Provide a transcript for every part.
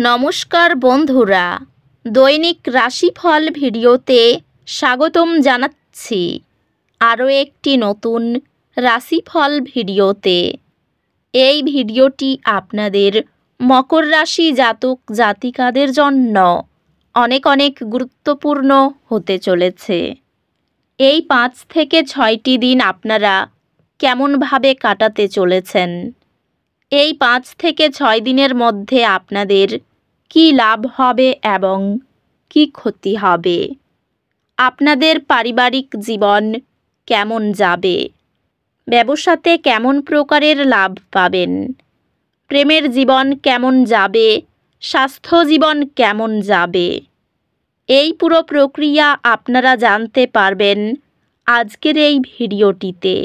নমস্কার বন্ধুরা, দৈনিক রাশিফল ভিডিওতে স্বাগতম জানাচ্ছি আরও একটি নতুন রাশিফল ভিডিওতে। এই ভিডিওটি আপনাদের মকর রাশি জাতক জাতিকাদের জন্য অনেক অনেক গুরুত্বপূর্ণ হতে চলেছে। এই 5 থেকে 6টি দিন আপনারা কেমনভাবে কাটাতে চলেছেন? এই 5 থেকে 6 দিনের মধ্যে আপনাদের কি লাভ হবে এবং কি ক্ষতি হবে? আপনাদের পারিবারিক জীবন কেমন যাবে? ব্যবসাতে কেমন প্রকারের লাভ পাবেন? প্রেমের জীবন কেমন যাবে? স্বাস্থ্য জীবন কেমন যাবে? এই পুরো প্রক্রিয়া আপনারা জানতে পারবেন আজকের এই ভিডিওটিতে।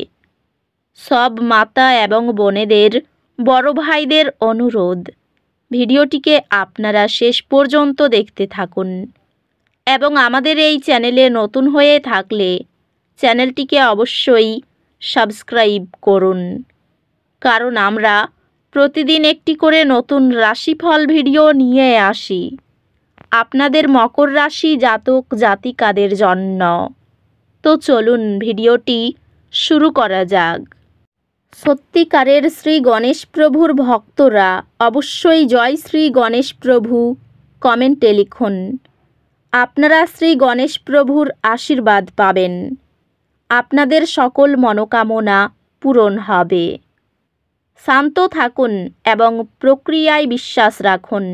সব মাতা এবং বোনেদের, বড় ভাইদের অনুরোধ, ভিডিওটিকে আপনারা শেষ পর্যন্ত দেখতে থাকুন এবং আমাদের এই চ্যানেলে নতুন হয়ে থাকলে চ্যানেলটিকে অবশ্যই সাবস্ক্রাইব করুন, কারণ আমরা প্রতিদিন একটি করে নতুন রাশিফল ভিডিও নিয়ে আসি আপনাদের মকর রাশি জাতক জাতিকাদের জন্য। তো চলুন ভিডিওটি শুরু করা যাক। সত্যিকারের শ্রী গণেশ প্রভুর ভক্তরা অবশ্যই জয় শ্রী গণেশ প্রভু কমেন্টে লিখুন। আপনারা শ্রী গণেশ প্রভুর আশীর্বাদ পাবেন। আপনাদের সকল মনোকামনা পূরণ হবে। শান্ত থাকুন এবং প্রক্রিয়ায় বিশ্বাস রাখুন,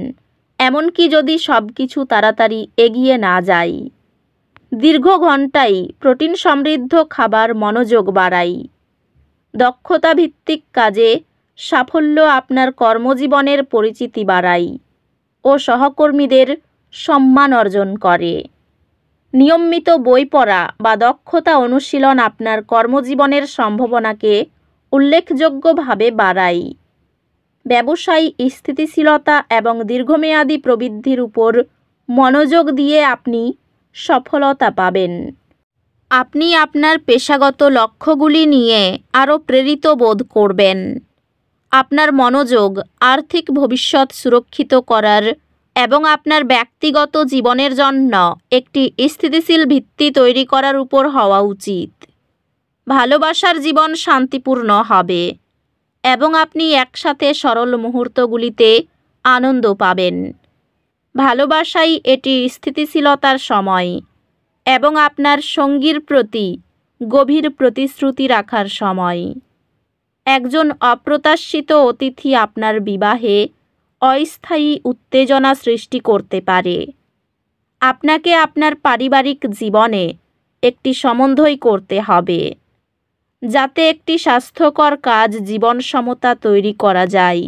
এমনকি যদি সব কিছু তাড়াতাড়ি এগিয়ে না যায়। দীর্ঘ ঘন্টায় প্রোটিন সমৃদ্ধ খাবার মনোযোগ বাড়ায়। দক্ষতা ভিত্তিক কাজে সাফল্য আপনার কর্মজীবনের পরিচিতি বাড়ায় ও সহকর্মীদের সম্মান অর্জন করে। নিয়মিত বই পড়া বা দক্ষতা অনুশীলন আপনার কর্মজীবনের সম্ভাবনাকে উল্লেখযোগ্যভাবে বাড়ায়। ব্যবসায় স্থিতিশীলতা এবং দীর্ঘমেয়াদী প্রবৃদ্ধির উপর মনোযোগ দিয়ে আপনি সফলতা পাবেন। আপনি আপনার পেশাগত লক্ষ্যগুলি নিয়ে আরও প্রেরিত বোধ করবেন। আপনার মনোযোগ আর্থিক ভবিষ্যৎ সুরক্ষিত করার এবং আপনার ব্যক্তিগত জীবনের জন্য একটি স্থিতিশীল ভিত্তি তৈরি করার উপর হওয়া উচিত। ভালোবাসার জীবন শান্তিপূর্ণ হবে এবং আপনি একসাথে সরল মুহূর্তগুলিতে আনন্দ পাবেন। ভালোবাসাই এটি স্থিতিশীলতার সময় এবং আপনার সঙ্গীর প্রতি গভীর প্রতিশ্রুতি রাখার সময়। একজন অপ্রত্যাশিত অতিথি আপনার বিবাহে অস্থায়ী উত্তেজনা সৃষ্টি করতে পারে। আপনাকে আপনার পারিবারিক জীবনে একটি সমন্বয় করতে হবে, যাতে একটি স্বাস্থ্যকর কাজ জীবন সমতা তৈরি করা যায়।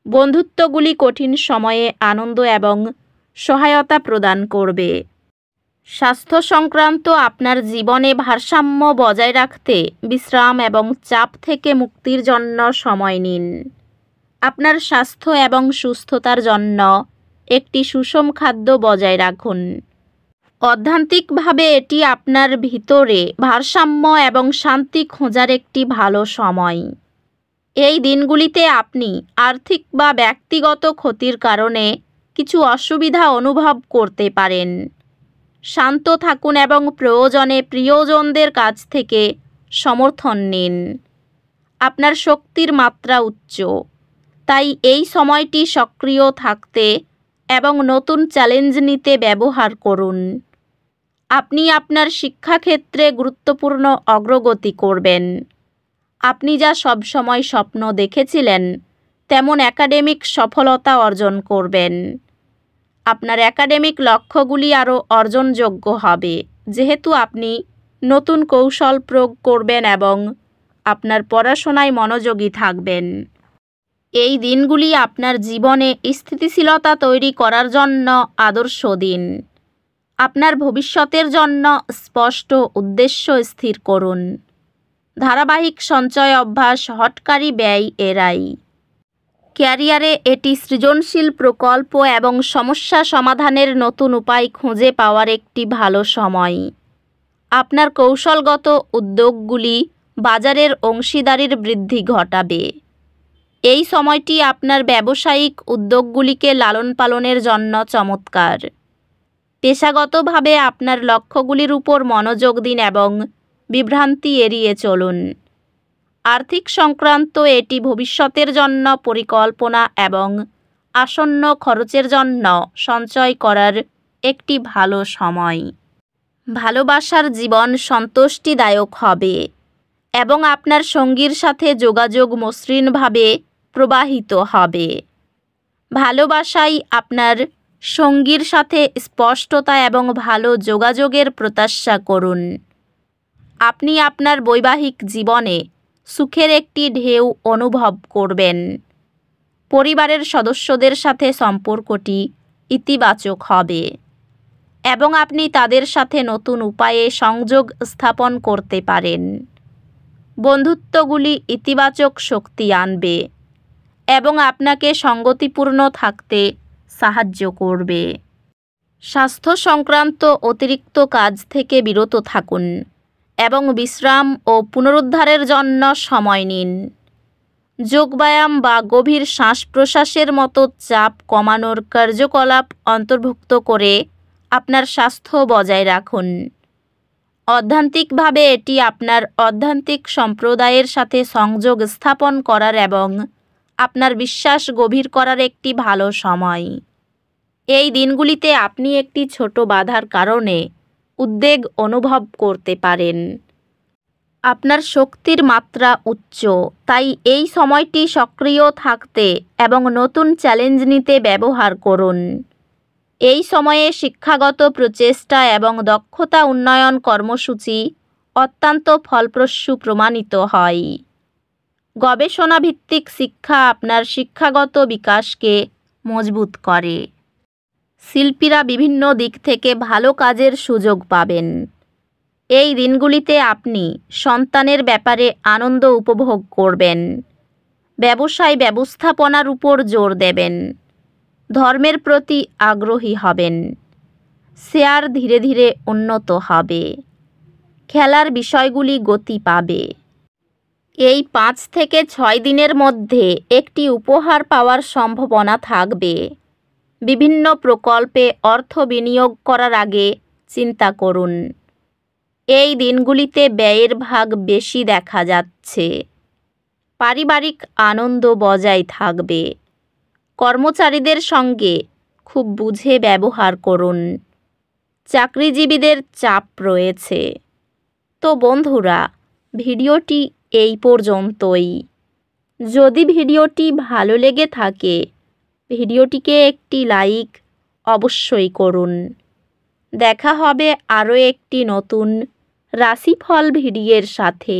বন্ধুত্বগুলি কঠিন সময়ে আনন্দ এবং সহায়তা প্রদান করবে। স্বাস্থ্য সংক্রান্ত আপনার জীবনে ভারসাম্য বজায় রাখতে বিশ্রাম এবং চাপ থেকে মুক্তির জন্য সময় নিন। আপনার স্বাস্থ্য এবং সুস্থতার জন্য একটি সুষম খাদ্য বজায় রাখুন। অধ্যাত্মিকভাবে এটি আপনার ভিতরে ভারসাম্য এবং শান্তি খোঁজার একটি ভালো সময়। এই দিনগুলিতে আপনি আর্থিক বা ব্যক্তিগত ক্ষতির কারণে কিছু অসুবিধা অনুভব করতে পারেন। শান্ত থাকুন এবং প্রয়োজনে প্রিয়জনদের কাছ থেকে সমর্থন নিন। আপনার শক্তির মাত্রা উচ্চ, তাই এই সময়টি সক্রিয় থাকতে এবং নতুন চ্যালেঞ্জ নিতে ব্যবহার করুন। আপনি আপনার শিক্ষাক্ষেত্রে গুরুত্বপূর্ণ অগ্রগতি করবেন। আপনি যা সবসময় স্বপ্ন দেখেছিলেন তেমন একাডেমিক সফলতা অর্জন করবেন। আপনার একাডেমিক লক্ষ্যগুলি আরও অর্জনযোগ্য হবে, যেহেতু আপনি নতুন কৌশল প্রয়োগ করবেন এবং আপনার পড়াশোনায় মনোযোগী থাকবেন। এই দিনগুলি আপনার জীবনে স্থিতিশীলতা তৈরি করার জন্য আদর্শ দিন। আপনার ভবিষ্যতের জন্য স্পষ্ট উদ্দেশ্য স্থির করুন। ধারাবাহিক সঞ্চয় অভ্যাস হঠকারী ব্যয় এড়াই। ক্যারিয়ারে এটি সৃজনশীল প্রকল্প এবং সমস্যা সমাধানের নতুন উপায় খুঁজে পাওয়ার একটি ভালো সময়। আপনার কৌশলগত উদ্যোগগুলি বাজারের অংশীদারির বৃদ্ধি ঘটাবে। এই সময়টি আপনার ব্যবসায়িক উদ্যোগগুলিকে লালন পালনের জন্য চমৎকার। পেশাগতভাবে আপনার লক্ষ্যগুলির উপর মনোযোগ দিন এবং বিভ্রান্তি এড়িয়ে চলুন। আর্থিক সংক্রান্ত এটি ভবিষ্যতের জন্য পরিকল্পনা এবং আসন্ন খরচের জন্য সঞ্চয় করার একটি ভালো সময়। ভালোবাসার জীবন সন্তুষ্টিদায়ক হবে এবং আপনার সঙ্গীর সাথে যোগাযোগ মসৃণভাবে প্রবাহিত হবে। ভালোবাসায় আপনার সঙ্গীর সাথে স্পষ্টতা এবং ভালো যোগাযোগের প্রত্যাশা করুন। আপনি আপনার বৈবাহিক জীবনে সুখের একটি ঢেউ অনুভব করবেন। পরিবারের সদস্যদের সাথে সম্পর্কটি ইতিবাচক হবে এবং আপনি তাদের সাথে নতুন উপায়ে সংযোগ স্থাপন করতে পারেন। বন্ধুত্বগুলি ইতিবাচক শক্তি আনবে এবং আপনাকে সঙ্গতিপূর্ণ থাকতে সাহায্য করবে। স্বাস্থ্য সংক্রান্ত অতিরিক্ত কাজ থেকে বিরত থাকুন এবং বিশ্রাম ও পুনরুদ্ধারের জন্য সময় নিন। যোগব্যায়াম বা গভীর শ্বাস প্রশ্বাসের মতো চাপ কমানোর কার্যকলাপ অন্তর্ভুক্ত করে আপনার স্বাস্থ্য বজায় রাখুন। অধ্যাত্মিকভাবে এটি আপনার আধ্যাত্মিক সম্প্রদায়ের সাথে সংযোগ স্থাপন করার এবং আপনার বিশ্বাস গভীর করার একটি ভালো সময়। এই দিনগুলিতে আপনি একটি ছোট বাধার কারণে উদ্বেগ অনুভব করতে পারেন। আপনার শক্তির মাত্রা উচ্চ, তাই এই সময়টি সক্রিয় থাকতে এবং নতুন চ্যালেঞ্জ নিতে ব্যবহার করুন। এই সময়ে শিক্ষাগত প্রচেষ্টা এবং দক্ষতা উন্নয়ন কর্মসূচি অত্যন্ত ফলপ্রসূ প্রমাণিত হয়। গবেষণাভিত্তিক শিক্ষা আপনার শিক্ষাগত বিকাশকে মজবুত করে। শিল্পীরা বিভিন্ন দিক থেকে ভালো কাজের সুযোগ পাবেন। এই দিনগুলিতে আপনি সন্তানের ব্যাপারে আনন্দ উপভোগ করবেন। ব্যবসায় ব্যবস্থাপনার উপর জোর দেবেন। ধর্মের প্রতি আগ্রহী হবেন। শেয়ার ধীরে ধীরে উন্নত হবে। খেলার বিষয়গুলি গতি পাবে। এই 5 থেকে 6 দিনের মধ্যে একটি উপহার পাওয়ার সম্ভাবনা থাকবে। বিভিন্ন প্রকল্পে অর্থ বিনিয়োগ করার আগে চিন্তা করুন। এই দিনগুলিতে ব্যয়ের ভাগ বেশি দেখা যাচ্ছে। পারিবারিক আনন্দ বজায় থাকবে। কর্মচারীদের সঙ্গে খুব বুঝে ব্যবহার করুন। চাকরিজীবীদের চাপ রয়েছে। তো বন্ধুরা, ভিডিওটি এই পর্যন্তই। যদি ভিডিওটি ভালো লেগে থাকে, ভিডিওটিকে একটি লাইক অবশ্যই করুন। দেখা হবে আরও একটি নতুন রাশিফল ভিডিওর সাথে।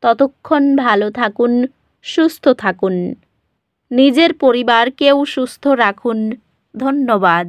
ততক্ষণ ভালো থাকুন, সুস্থ থাকুন। নিজের পরিবারকেও সুস্থ রাখুন। ধন্যবাদ।